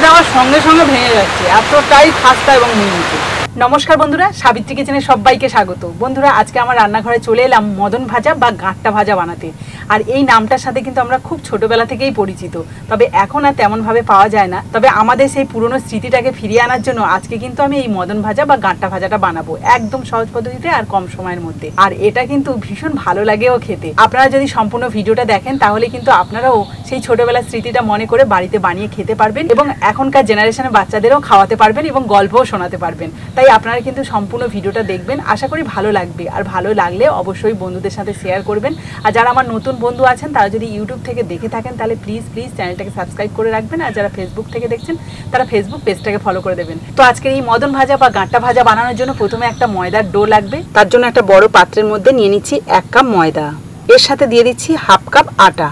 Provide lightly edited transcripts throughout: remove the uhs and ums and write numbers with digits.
দেওয়ার সঙ্গে সঙ্গে ভেঙে যাচ্ছে, এতটাই খাস্তা এবং মিহিমিহি। নমস্কার বন্ধুরা, সাবিত্রী কিচেনে সবাইকে স্বাগত। বন্ধুরা, আজকে আমার রান্নাঘরে চলে এলাম মদন ভাজা বা গাঁট্টা ভাজা বানাতে। আর এই নামটার সাথে কিন্তু আমরা খুব ছোটবেলা থেকেই পরিচিত, তবে এখন আর তেমনভাবে পাওয়া যায় না। তবে আমাদের সেই পুরনো স্মৃতিটাকে ফিরিয়ে আনার জন্য আজকে কিন্তু আমি এই মদন ভাজা বা গাঁট্টা ভাজাটা বানাবো একদম সহজ পদ্ধতিতে আর কম সময়ের মধ্যে। আর এটা কিন্তু ভীষণ ভালো লাগেও খেতে। আপনারা যদি সম্পূর্ণ ভিডিওটা দেখেন তাহলে কিন্তু আপনারাও সেই ছোটবেলার স্মৃতিটা মনে করে বাড়িতে বানিয়ে খেতে পারবেন এবং এখনকার জেনারেশনের বাচ্চাদেরও খাওয়াতে পারবেন এবং গল্পও শোনাতে পারবেন। তাই আপনারা কিন্তু সম্পূর্ণ ভিডিওটা দেখবেন, আশা করি ভালো লাগবে। আর ভালো লাগলে অবশ্যই বন্ধুদের সাথে শেয়ার করবেন। আর যারা আমার নতুন বন্ধু আছেন তারা যদি ইউটিউব থেকে দেখে থাকেন তাহলে প্লিজ চ্যানেলটাকে সাবস্ক্রাইব করে রাখবেন। আর যারা ফেসবুক থেকে দেখছেন তারা ফেসবুক পেজটাকে ফলো করে দেবেন। তো আজকে এই মদন ভাজা বা গাঁট্টা ভাজা বানানোর জন্য প্রথমে একটা ময়দার ডো লাগবে। তার জন্য একটা বড় পাত্রের মধ্যে নিয়ে নিচ্ছি 1 কাপ ময়দা, এর সাথে দিয়ে দিচ্ছি 1/2 কাপ আটা।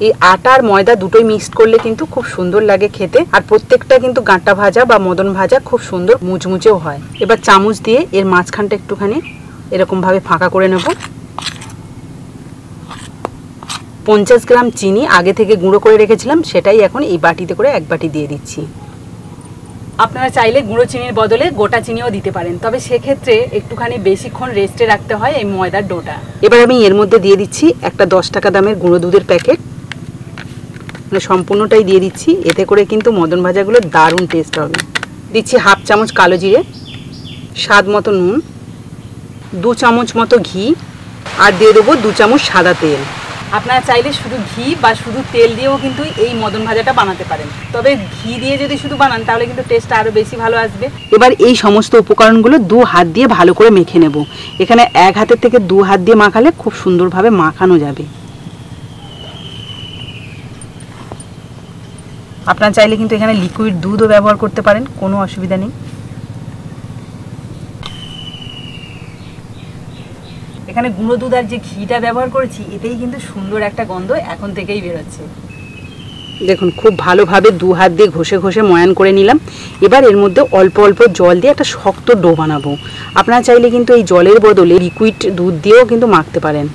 এই আটা আর ময়দা দুটোই মিক্সড করলে কিন্তু খুব সুন্দর লাগে খেতে। আর প্রত্যেকটা কিন্তু গাঁট্টা ভাজা বা মদন ভাজা খুব সুন্দর মুচমুচেও হয়। এবার চামচ দিয়ে এর মাঝখানটা একটুখানি এরকম ভাবে ফাঁকা করে নেব। 50 গ্রাম চিনি আগে থেকে গুঁড়ো করে রেখেছিলাম, সেটাই এখন এই বাটিতে করে 1 বাটি দিয়ে দিচ্ছি। আপনারা চাইলে গুঁড়ো চিনির বদলে গোটা চিনিও দিতে পারেন, তবে সেক্ষেত্রে একটুখানি বেশিক্ষণ রেস্টে রাখতে হয় এই ময়দার ডোটা। এবার আমি এর মধ্যে দিয়ে দিচ্ছি একটা 10 টাকা দামের গুঁড়ো দুধের প্যাকেট, মানে সম্পূর্ণটাই দিয়ে দিচ্ছি। এতে করে কিন্তু মদন ভাজাগুলো দারুণ টেস্ট হবে। দিচ্ছি 1/2 চামচ কালো জিরে, স্বাদ মতো নুন, 2 চামচ মতো ঘি, আর দিয়ে দেবো 2 চামচ সাদা তেল। আপনারা চাইলে শুধু ঘি বা শুধু তেল দিয়েও কিন্তু এই মদন ভাজাটা বানাতে পারেন, তবে ঘি দিয়ে যদি শুধু বানান তাহলে কিন্তু টেস্টটা আরও বেশি ভালো আসবে। এবার এই সমস্ত উপকরণগুলো 2 হাত দিয়ে ভালো করে মেখে নেব। এখানে 1 হাতের থেকে 2 হাত দিয়ে মাখালে খুব সুন্দরভাবে মাখানো যাবে। আপনারা চাইলে কিন্তু এখানে লিকুইড দুধও ব্যবহার করতে পারেন, কোনো অসুবিধা নেই। এখানে গুঁড়ো দুধ আর যে ঘিটা ব্যবহার করেছি এতেই কিন্তু সুন্দর একটা গন্ধ এখন থেকেই বেরোচ্ছে। দেখুন খুব ভালোভাবে 2 হাত দিয়ে ঘষে ঘষে ময়ান করে নিলাম। এবার এর মধ্যে অল্প অল্প জল দিয়ে একটা শক্ত ডো বানাবো। আপনারা চাইলে কিন্তু এই জলের বদলে লিকুইড দুধ দিয়েও কিন্তু মাখতে পারেন।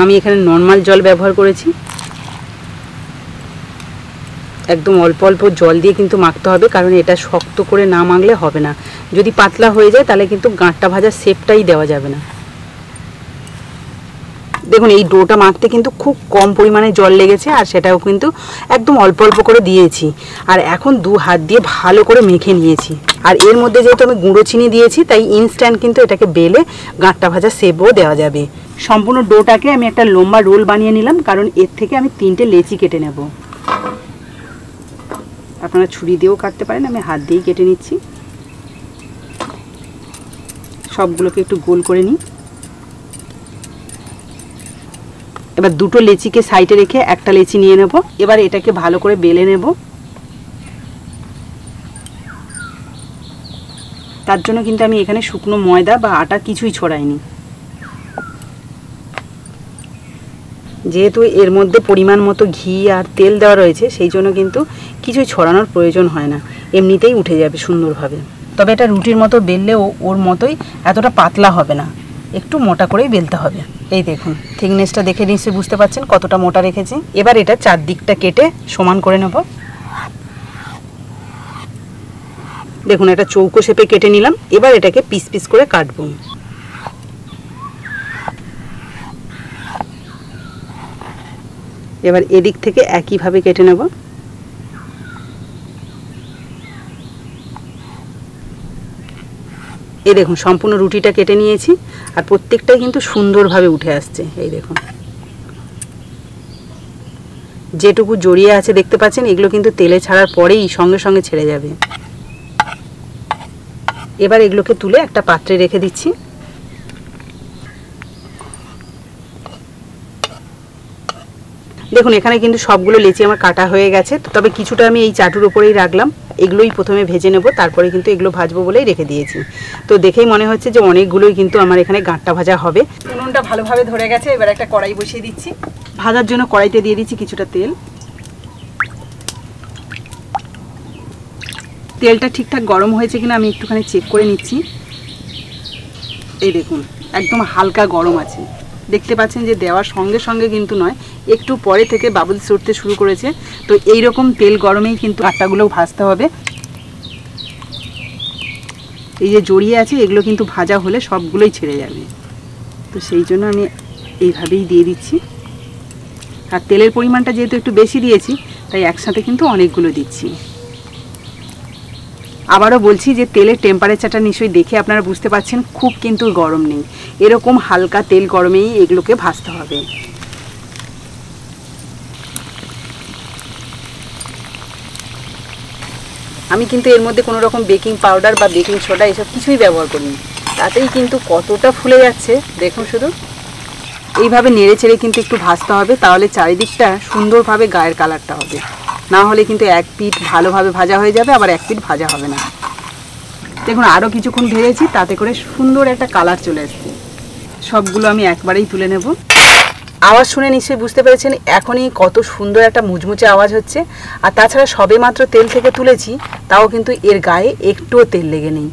আমি এখানে নর্মাল জল ব্যবহার করেছি। একদম অল্প অল্প জল দিয়ে কিন্তু মাখতে হবে, কারণ এটা শক্ত করে না মাখলে হবে না। যদি পাতলা হয়ে যায় তাহলে কিন্তু গাঁট্টা ভাজার শেপটাই দেওয়া যাবে না। দেখুন এই ডোটা মাখতে কিন্তু খুব কম পরিমাণে জল লেগেছে, আর সেটাও কিন্তু একদম অল্প অল্প করে দিয়েছি। আর এখন 2 হাত দিয়ে ভালো করে মেখে নিয়েছি। আর এর মধ্যে যেহেতু আমি গুঁড়ো চিনি দিয়েছি তাই ইনস্ট্যান্ট কিন্তু এটাকে বেলে গাঁট্টা ভাজার শেপও দেওয়া যাবে। সম্পূর্ণ ডোটাকে আমি একটা লম্বা রোল বানিয়ে নিলাম, কারণ এর থেকে আমি 3টে লেচি কেটে নেব। আপনারা ছুরি দিয়েও কাটতে পারেন, আমি হাত দিয়েই কেটে নিচ্ছি। সবগুলোকে একটু গোল করে নিই। এবার 2টো লেচিকে সাইডে রেখে একটা লেচি নিয়ে নেব। এবার এটাকে ভালো করে বেলে নেব। তার জন্য কিন্তু আমি এখানে শুকনো ময়দা বা আটা কিছুই ছড়াইনি, যেহেতু এর মধ্যে পরিমাণ মতো ঘি আর তেল দেওয়া রয়েছে সেই জন্য কিন্তু কিছুই ছড়ানোর প্রয়োজন হয় না, এমনিতেই উঠে যাবে সুন্দরভাবে। তবে এটা রুটির মতো বেললেও ওর মতোই এতটা পাতলা হবে না, একটু মোটা করেই বেলতে হবে। এই দেখুন থিকনেসটা দেখে নিশ্চয়ই বুঝতে পারছেন কতটা মোটা রেখেছি। এবার এটা চারদিকটা কেটে সমান করে নেব। দেখুন এটা চৌকো শেপে কেটে নিলাম। এবার এটাকে পিস পিস করে কাটবো। এবার এদিক থেকে একইভাবে কেটে নেব। এই দেখুন সম্পূর্ণ রুটিটা কেটে নিয়েছি, আর প্রত্যেকটাই কিন্তু সুন্দরভাবে উঠে আসছে। এই দেখুন যেটুকু জড়িয়ে আছে দেখতে পাচ্ছেন, এগুলো কিন্তু তেলে ছাড়ার পরেই সঙ্গে সঙ্গে ছেড়ে যাবে। এবার এগুলোকে তুলে একটা পাত্রে রেখে দিচ্ছি। দেখুন এখানে কিন্তু সবগুলো লেচি আমার কাটা হয়ে গেছে, তবে কিছুটা আমি এই চাটুর উপরেই রাখলাম। এগুলোই প্রথমে ভেজে নেব, তারপরে কিন্তু এগুলো ভাজবো বলেই রেখে দিয়েছি। তো দেখেই মনে হচ্ছে যে অনেকগুলোই কিন্তু আমার এখানে গাঁট্টা ভাজা হবে। উনুনটা ভালোভাবে ধরে গেছে। এবার একটা কড়াই বসিয়ে দিচ্ছি। ভাজার জন্য কড়াইতে দিয়ে দিচ্ছি কিছুটা তেল। তেলটা ঠিকঠাক গরম হয়েছে কিনা আমি একটুখানি চেক করে নিচ্ছি। এই দেখুন একদম হালকা গরম আছে। দেখতে পাচ্ছেন যে দেওয়ার সঙ্গে সঙ্গে কিন্তু নয়, একটু পরে থেকে বাবলস উঠতে শুরু করেছে। তো এই রকম তেল গরমেই কিন্তু আটাগুলো ভাজতে হবে। এই যে জড়িয়ে আছে এগুলো কিন্তু ভাজা হলে সবগুলোই ছেড়ে যাবে, তো সেই জন্য আমি এইভাবেই দিয়ে দিচ্ছি। আর তেলের পরিমাণটা যেহেতু একটু বেশি দিয়েছি তাই একসাথে কিন্তু অনেকগুলো দিচ্ছি। আবারও বলছি যে তেলের টেম্পারেচারটা নিশ্চয়ই দেখে আপনারা বুঝতে পারছেন, খুব কিন্তু গরম নেই, এরকম হালকা তেল গরমেই এগুলোকে ভাজতে হবে। আমি কিন্তু এর মধ্যে কোনো রকম বেকিং পাউডার বা বেকিং সোডা এসব কিছুই ব্যবহার করিনি, তাতেই কিন্তু কতটা ফুলে যাচ্ছে দেখুন। শুধু এইভাবে নেড়ে চেড়ে কিন্তু একটু ভাজতে হবে, তাহলে চারিদিকটা সুন্দরভাবে গায়ের কালারটা হবে। না হলে কিন্তু এক পিঠ ভালোভাবে ভাজা হয়ে যাবে, আবার এক পিঠ ভাজা হবে না। দেখুন আরও কিছুক্ষণ ভেজেছি, তাতে করে সুন্দর একটা কালার চলে আসছে। সবগুলো আমি একবারেই তুলে নেব। আওয়াজ শুনে নিশ্চয়ই বুঝতে পেরেছেন এখনই কত সুন্দর একটা মুচমুচে আওয়াজ হচ্ছে। আর তাছাড়া সবে মাত্র তেল থেকে তুলেছি, তাও কিন্তু এর গায়ে একটুও তেল লেগে নেই,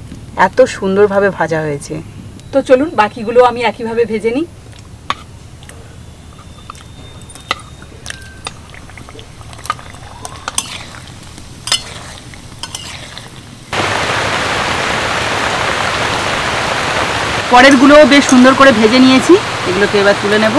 এত সুন্দরভাবে ভাজা হয়েছে। তো চলুন বাকিগুলো আমি একইভাবে ভেজে নিই। পরেরগুলোও বেশ সুন্দর করে ভেজে নিয়েছি, এগুলোকে এবার তুলে নেব।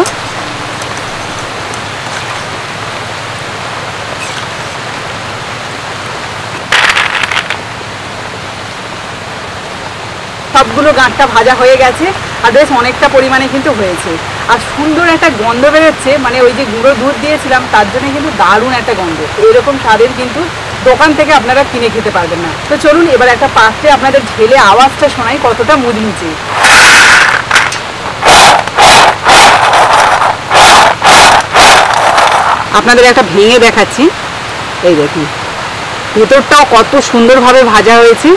সবগুলো গাঁটটা ভাজা হয়ে গেছে আর বেশ অনেকটা পরিমাণে কিন্তু হয়েছে। আর সুন্দর একটা গন্ধ বেরোচ্ছে, মানে ওই যে গুঁড়ো দুধ দিয়েছিলাম তার জন্য কিন্তু দারুণ একটা গন্ধ। এরকম স্বাদের কিন্তু দোকান থেকে আপনারা কিনে খেতে পারবেন না। তো চলুন এবার একটা পাত্রে আপনাদের ঢেলে আওয়াজটা শোনাই কতটা মুচমুচে। আপনাদের একটা ভেঙে দেখাচ্ছি, এই দেখুন ভেতরটাও কত সুন্দরভাবে ভাজা হয়েছে।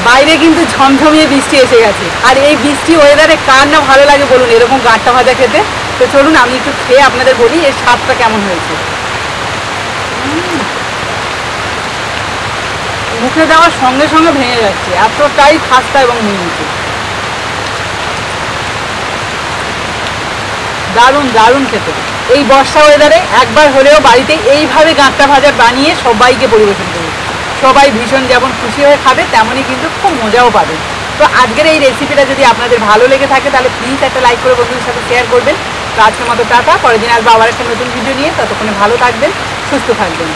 বাইরে কিন্তু ঝমঝমিয়ে বৃষ্টি এসে গেছে, আর এই বৃষ্টি ওয়েদারে কার না ভালো লাগে বলুন এরকম গাঁটটা ভাজা খেতে। তো চলুন আমি একটু খেয়ে আপনাদের বলি এর স্বাদটা কেমন হয়েছে। মুখে দেওয়ার সঙ্গে সঙ্গে ভেঙে যাচ্ছে, এতটাই খাস্তা এবং মিষ্টি, দারুণ দারুণ খেতে। এই বর্ষা ওয়েদারে একবার হলেও বাড়িতে এইভাবে গাঁটটা ভাজা বানিয়ে সবাইকে পরিবেশন করুন। সবাই ভীষণ যেমন খুশি হয়ে খাবে, তেমনই কিন্তু খুব মজাও পাবে। তো আজকের এই রেসিপিটা যদি আপনাদের ভালো লেগে থাকে তাহলে প্লিজ একটা লাইক করে বন্ধুদের সাথে শেয়ার করবেন। তো আজকের মতো টাটা, পরের দিন আসবো আবার একটা নতুন ভিডিও নিয়ে। ততক্ষণে ভালো থাকবেন, সুস্থ থাকবেন।